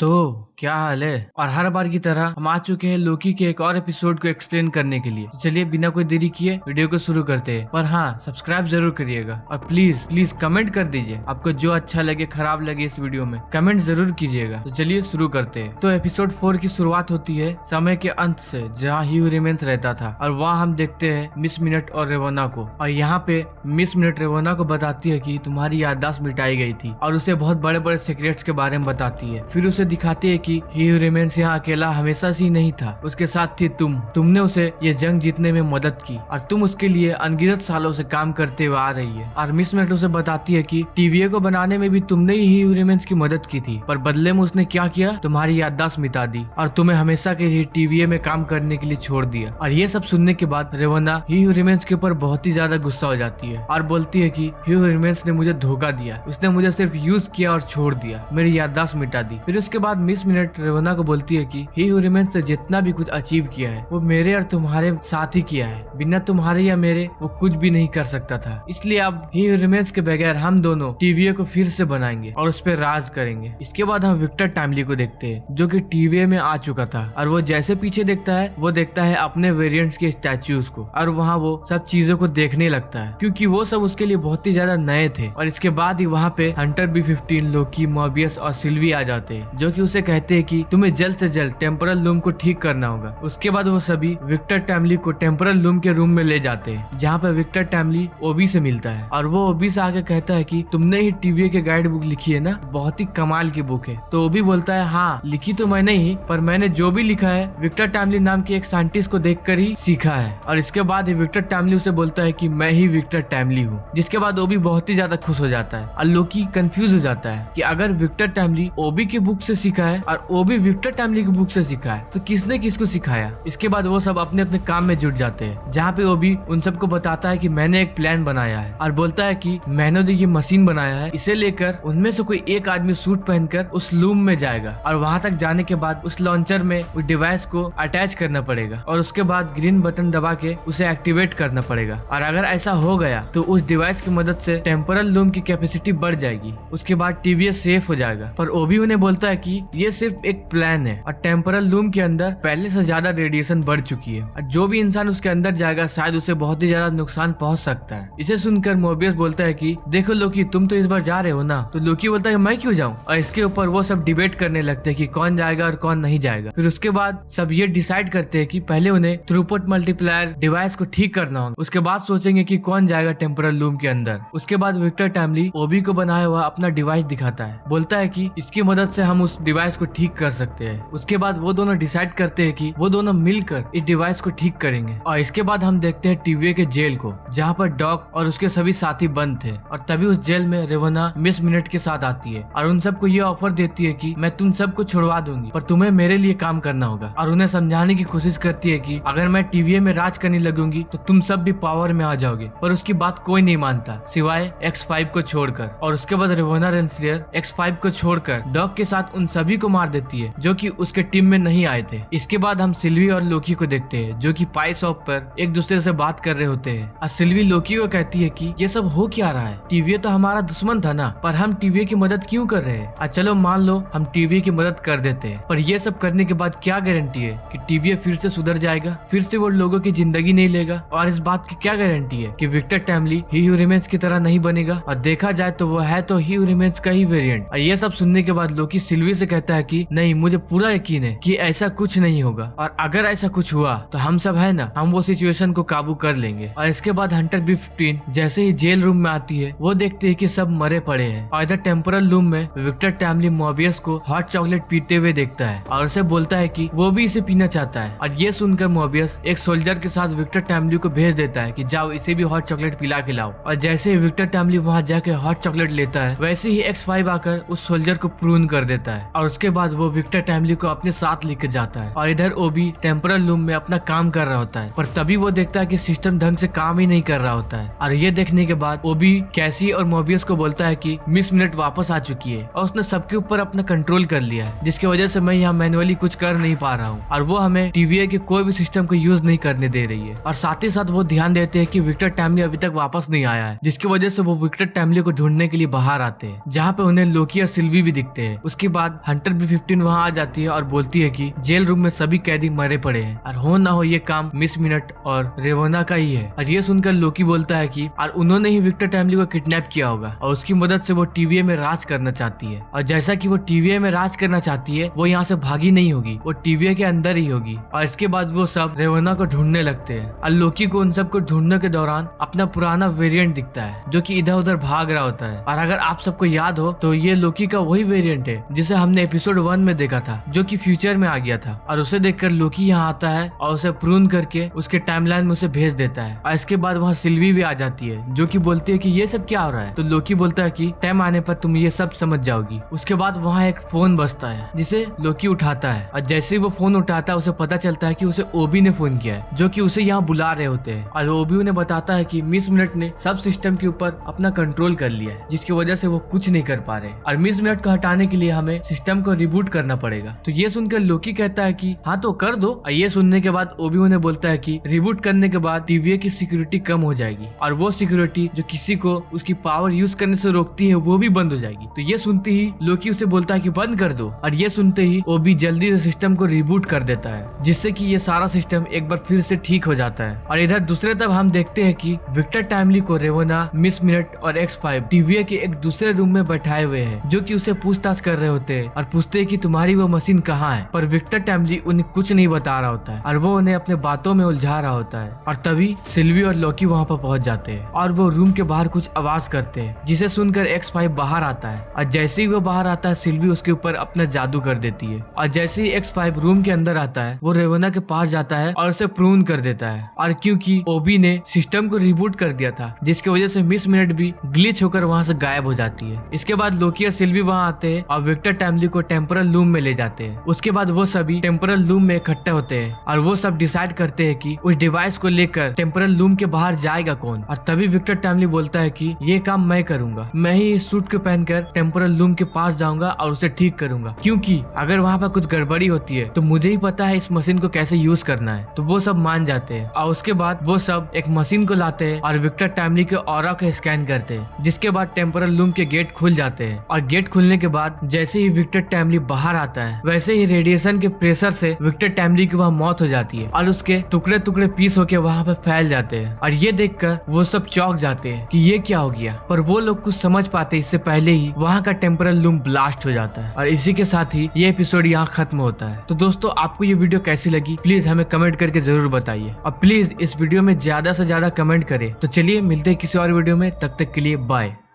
तो क्या हाल है। और हर बार की तरह हम आ चुके हैं लोकी के एक और एपिसोड को एक्सप्लेन करने के लिए। तो चलिए बिना कोई देरी किए वीडियो को शुरू करते हैं। पर हाँ, सब्सक्राइब जरूर करिएगा और प्लीज प्लीज कमेंट कर दीजिए आपको जो अच्छा लगे खराब लगे इस वीडियो में कमेंट जरूर कीजिएगा। तो चलिए शुरू करते हैं। तो एपिसोड 4 की शुरुआत होती है समय के अंत से, जहाँ ही रिमेंस रहता था और वहाँ हम देखते हैं मिस मिनट और रेवोना को। और यहाँ पे मिस मिनट रेवोना को बताती है कि तुम्हारी याददाश्त मिटाई गई थी और उसे बहुत बड़े बड़े सीक्रेट्स के बारे में बताती है। फिर उसे दिखाती है कि ही रिमेंस यहाँ अकेला हमेशा से ही नहीं था, उसके साथ थी तुमने उसे ये जंग जीतने में मदद की और तुम उसके लिए अनगिनत सालों से काम करते हुए आ रही है। और मिस मिनट उसे बताती है कि टीवीए को बनाने में भी तुमने ही रिमेंस की मदद की थी, पर बदले में उसने क्या किया, तुम्हारी याददाश्त मिटा दी और तुम्हें हमेशा के लिए टीवीए में काम करने के लिए छोड़ दिया। और ये सब सुनने के बाद रेवोना ही रिमेंस के ऊपर बहुत ही ज्यादा गुस्सा हो जाती है और बोलती है कि ही रिमेंस ने मुझे धोखा दिया, उसने मुझे सिर्फ यूज किया और छोड़ दिया, मेरी याददाश्त मिटा दी। फिर उसके बाद मिस मिनट रेवोना को बोलती है कि ही रिमेंस ने जितना भी कुछ अचीव किया है वो मेरे और तुम्हारे साथ ही किया है, बिना तुम्हारे या मेरे वो कुछ भी नहीं कर सकता था। इसलिए अब ही रिमेंस के बगैर हम दोनों टीवीए को फिर से बनाएंगे और उस पर राज करेंगे। इसके बाद हम विक्टर टाइमली को देखते हैं जो कि टीवीए में आ चुका था और वो जैसे पीछे देखता है वो देखता है अपने वेरिएंट्स के स्टैचूज को और वहाँ वो सब चीजों को देखने लगता है क्योंकि वो सब उसके लिए बहुत ही ज्यादा नए थे। और इसके बाद ही वहाँ पे हंटर B-15, लोकी, मोबियस और सिल्वी आ जाते हैं जो कि उसे कहते हैं कि तुम्हें जल्द से जल्द टेम्पोरल लूम को ठीक करना होगा। उसके बाद वो सभी विक्टर टाइमली को टेम्पोरल लूम के रूम में ले जाते हैं जहाँ पे विक्टर टाइमली ओबी से मिलता है और वो ओबी से आके कहता है कि तुमने ही टीवीए के गाइड बुक लिखी है ना, बहुत ही कमाल की बुक है। तो ओबी बोलता है हाँ लिखी तो मैंने ही, पर मैंने जो भी लिखा है विक्टर टाइमली नाम के एक साइंटिस्ट को देखकर ही सीखा है। और इसके बाद ही विक्टर टाइमली उसे बोलता है कि मैं ही विक्टर टाइमली हूँ, जिसके बाद ओबी बहुत ही ज्यादा खुश हो जाता है और लोकी कंफ्यूज हो जाता है कि अगर विक्टर टाइमली ओबी की बुक से सीखा है और ओबी विक्टर टाइमली की बुक से सीखा है तो किसने किसको सिखाया। इसके बाद वो सब अपने अपने काम में जुट जाते हैं जहाँ पे ओबी उन सबको बताता है कि मैंने एक प्लान बनाया है और बोलता है कि मैंने तो ये मशीन बनाया है, इसे लेकर उनमें से कोई एक आदमी सूट पहनकर उस लूम में जाएगा और वहां तक जाने के बाद उस लॉन्चर में उस डिवाइस को अटैच करना पड़ेगा और उसके बाद ग्रीन बटन दबा के उसे एक्टिवेट करना पड़ेगा। और अगर ऐसा हो गया तो उस डिवाइस की मदद से टेम्पोरल लूम की कैपेसिटी बढ़ जाएगी, उसके बाद टीवीए सेफ हो जाएगा। पर ओबी उन्हें बोलता है कि ये सिर्फ एक प्लान है और टेम्पोरल लूम के अंदर पहले से ज्यादा रेडिएशन बढ़ चुकी है और जो भी इंसान उसके अंदर जाएगा शायद उसे बहुत ही ज्यादा नुकसान पहुंच सकता है। इसे सुनकर मोबियस बोलता है कि देखो लोकी, तुम तो इस बार जा रहे हो ना। तो लोकी बोलता है मैं क्यों जाऊं, और इसके ऊपर वो सब डिबेट करने लगते हैं कि कौन जाएगा और कौन नहीं जाएगा। फिर उसके बाद सब ये डिसाइड करते हैं कि पहले उन्हें थ्रूपुट मल्टीप्लायर डिवाइस को ठीक करना होगा, उसके बाद सोचेंगे कि कौन जाएगा टेम्पोरल लूम के अंदर। उसके बाद विक्टर टाइमली ओबी को बनाया हुआ अपना डिवाइस दिखाता है, बोलता है कि इसकी मदद से हम उस डिवाइस को ठीक कर सकते हैं। उसके बाद वो दोनों डिसाइड करते हैं कि वो दोनों मिलकर इस डिवाइस को ठीक करेंगे। और इसके बाद हम देखते हैं टीवीए के जेल को जहाँ पर डॉक और उसके सभी साथी बंद थे और तभी उस जेल में रेवोना मिस मिनट के साथ आती है और उन सबको ये ऑफर देती है कि मैं तुम सबको छुड़वा दूंगी पर तुम्हें मेरे लिए काम करना होगा। और उन्हें समझाने की कोशिश करती है कि अगर मैं टीवीए में राज करने लगूंगी तो तुम सब भी पावर में आ जाओगे, पर उसकी बात कोई नहीं मानता सिवाय X5 को छोड़कर। और उसके बाद रेवोना रेंसलियर X5 को छोड़कर डॉक के साथ उन सभी को मार देती है जो कि उसके टीम में नहीं आए थे। इसके बाद हम सिल्वी और लोकी को देखते हैं जो कि पाई शॉप पर एक दूसरे से बात कर रहे होते हैं और सिल्वी लोकी को कहती है कि ये सब हो क्या रहा है, टीवीए तो हमारा दुश्मन था ना, पर हम टीवीए की मदद क्यों कर रहे हैं। चलो मान लो हम टीवीए की मदद कर देते हैं, पर ये सब करने के बाद क्या गारंटी है कि टीवीए फिर से सुधर जाएगा, फिर से वो लोगों की जिंदगी नहीं लेगा। और इस बात की क्या गारंटी है कि विक्टर टाइमली ही रिमेंस की तरह नहीं बनेगा, और देखा जाए तो वो है तो ही रिमेंस का ही वेरिएंट। और ये सब सुनने के बाद लोकी सिल्वी से कहता है कि नहीं, मुझे पूरा यकीन है कि ऐसा कुछ नहीं होगा, और अगर ऐसा कुछ हुआ तो हम सब है ना, हम वो सिचुएशन को काबू कर लेंगे। और इसके बाद हंटर B-15 जैसे ही जेल रूम में आती है वो देखते है कि सब मरे पड़े हैं और इधर टेम्पोरल लूम में विक्टर टाइमली मोबियस को हॉट चॉकलेट पीते हुए देखता है और उसे बोलता है कि वो भी इसे पीना चाहता है। और ये सुनकर मोबियस एक सोल्जर के साथ विक्टर टाइमली को भेज देता है कि जाओ इसे भी हॉट चॉकलेट पिला के लाओ। और जैसे ही विक्टर टाइमली वहाँ जाके हॉट चॉकलेट लेता है वैसे ही X5 आकर उस सोल्जर को प्रून कर देता है और उसके बाद वो विक्टर टाइमली को अपने साथ लेकर जाता है। और इधर ओबी टेम्पोरल लूम में अपना काम कर रहा होता है, पर तभी वो देखता है कि सिस्टम ढंग से काम ही नहीं कर रहा होता है। और ये देखने के बाद ओबी कैसी और मोबियस को बोलता है कि मिस मिनट वापस आ चुकी है और उसने सबके ऊपर अपना कंट्रोल कर लिया है, जिसकी वजह से मैं यहाँ मैनुअली कुछ कर नहीं पा रहा हूँ और वो हमें टीवीए के कोई भी सिस्टम को यूज नहीं करने दे रही है। और साथ ही साथ वो ध्यान देते हैं कि विक्टर टाइमली अभी तक वापस नहीं आया है, जिसकी वजह से वो विक्टर टाइमली को ढूंढने के लिए बाहर आते हैं, जहाँ पे उन्हें लोकी और सिल्वी भी दिखते हैं। उसके बाद हंटर 15 वहाँ आ जाती है और बोलती है कि जेल रूम में सभी कैदी मरे पड़े हैं और हो ना हो ये काम मिस मिनट और रेवोना का ही है। और ये सुनकर लोकी बोलता है कि और उन्होंने ही विक्टर टाइमली को किडनैप किया होगा और उसकी मदद से वो टीवीए में राज करना चाहती है। और जैसा कि वो टीवीए में राज करना चाहती है, वो यहाँ से भागी नहीं होगी, वो टीवीए के अंदर ही होगी। और इसके बाद वो सब रेवोना को ढूंढने लगते हैं और लोकी को उन सबको ढूंढने के दौरान अपना पुराना वेरिएंट दिखता है जो कि इधर उधर भाग रहा होता है। और अगर आप सबको याद हो तो ये लोकी का वही वेरिएंट है जिसे हमने एपिसोड 1 में देखा था, जो कि फ्यूचर में आ गया था। और उसे देखकर लोकी यहाँ आता है और उसे प्रून करके उसके टाइमलाइन में उसे भेज देता है। और इसके बाद वहाँ सिल्वी भी आ जाती है जो कि बोलती है कि ये सब क्या हो रहा है। तो लोकी बोलता है कि टाइम आने पर तुम ये सब समझ जाओगी। उसके बाद वहाँ एक फोन बजता है जिसे लोकी उठाता है और जैसे ही वो फोन उठाता है उसे पता चलता है कि उसे ओबी ने फोन किया है, जो कि उसे यहाँ बुला रहे होते हैं। और ओबी उन्हें बताता है कि मिस मिनट ने सब सिस्टम के ऊपर अपना कंट्रोल कर लिया है, जिसकी वजह से वो कुछ नहीं कर पा रहे और मिस मिनट को हटाने के लिए हमें सिस्टम को रिबूट करना पड़ेगा। तो ये सुनकर लोकी कहता है कि हाँ तो कर दो। और ये सुनने के बाद ओबी उन्हें बोलता है कि रिबूट करने के बाद टीवीए की सिक्योरिटी कम हो जाएगी और वो सिक्योरिटी जो किसी को उसकी पावर यूज करने से रोकती है वो भी बंद हो जाएगी। तो ये सुनते ही लोकी उसे बोलता है कि बंद कर दो। और ये सुनते ही ओबी जल्दी से सिस्टम को रिबूट कर देता है, जिससे कि ये सारा सिस्टम एक बार फिर से ठीक हो जाता है। और इधर दूसरे तरफ हम देखते हैं कि विक्टर टाइमली को रेवोना, मिस मिनट और X5 टीवीए के एक दूसरे रूम में बैठाए हुए हैं, जो कि उसे पूछताछ कर रहे होते हैं और पूछते हैं कि तुम्हारी वो मशीन कहाँ है। पर विक्टर टाइमली उन्हें कुछ नहीं बता रहा होता है और वो उन्हें अपने बातों में उलझा रहा होता है। और तभी सिल्वी और लोकी वहाँ पर पहुंच जाते हैं और वो रूम के बाहर कुछ आवाज करते हैं, जिसे सुनकर X5 बाहर आता है। और जैसे ही वो बाहर आता है सिल्वी उसके ऊपर अपना जादू कर देती है। और जैसे ही X5 रूम के अंदर आता है वो रेवोना के पास जाता है और उसे प्रून कर देता है। और क्योंकि ओबी ने सिस्टम को रिबूट कर दिया था, जिसकी वजह से मिस मिनट भी ग्लिच होकर वहाँ से गायब हो जाती है। इसके बाद लोकी और सिल्वी वहाँ आते हैं और विक्टर टाइमली को टेम्पोरल लूम में ले जाते हैं। उसके बाद वो सभी टेम्पोरल लूम में इकट्ठे होते हैं और वो सब डिसाइड करते हैं कि उस डिवाइस को लेकर टेम्पोरल लूम के बाहर जाएगा कौन। और तभी विक्टर टाइमली बोलता है कि ये काम मैं करूंगा, मैं ही इस सूट को पहनकर टेम्पोरल लूम के पास जाऊंगा और उसे ठीक करूंगा, क्योंकि अगर वहाँ पर कुछ गड़बड़ी होती है तो मुझे ही पता है इस मशीन को कैसे यूज करना है। तो वो सब मान जाते हैं और उसके बाद वो सब एक मशीन को लाते हैं और विक्टर टाइमली के ऑरा को स्कैन करते हैं, जिसके बाद टेम्पोरल लूम के गेट खुल जाते हैं। और गेट खुलने के बाद जैसे ही विक्टर टाइमली बाहर आता है, वैसे ही रेडिएशन के प्रेशर से विक्टर टाइमली की वहाँ मौत हो जाती है और उसके टुकड़े टुकड़े पीस होके वहाँ पे फैल जाते हैं। और ये देखकर वो सब चौंक जाते हैं कि ये क्या हो गया, पर वो लोग कुछ समझ पाते इससे पहले ही वहाँ का टेम्पोरल लूम ब्लास्ट हो जाता है। और इसी के साथ ही ये एपिसोड यहाँ खत्म होता है। तो दोस्तों आपको ये वीडियो कैसी लगी प्लीज हमें कमेंट करके जरूर बताइए और प्लीज इस वीडियो में ज्यादा से ज्यादा कमेंट करें। तो चलिए मिलते हैं किसी और वीडियो में, तब तक के लिए बाय।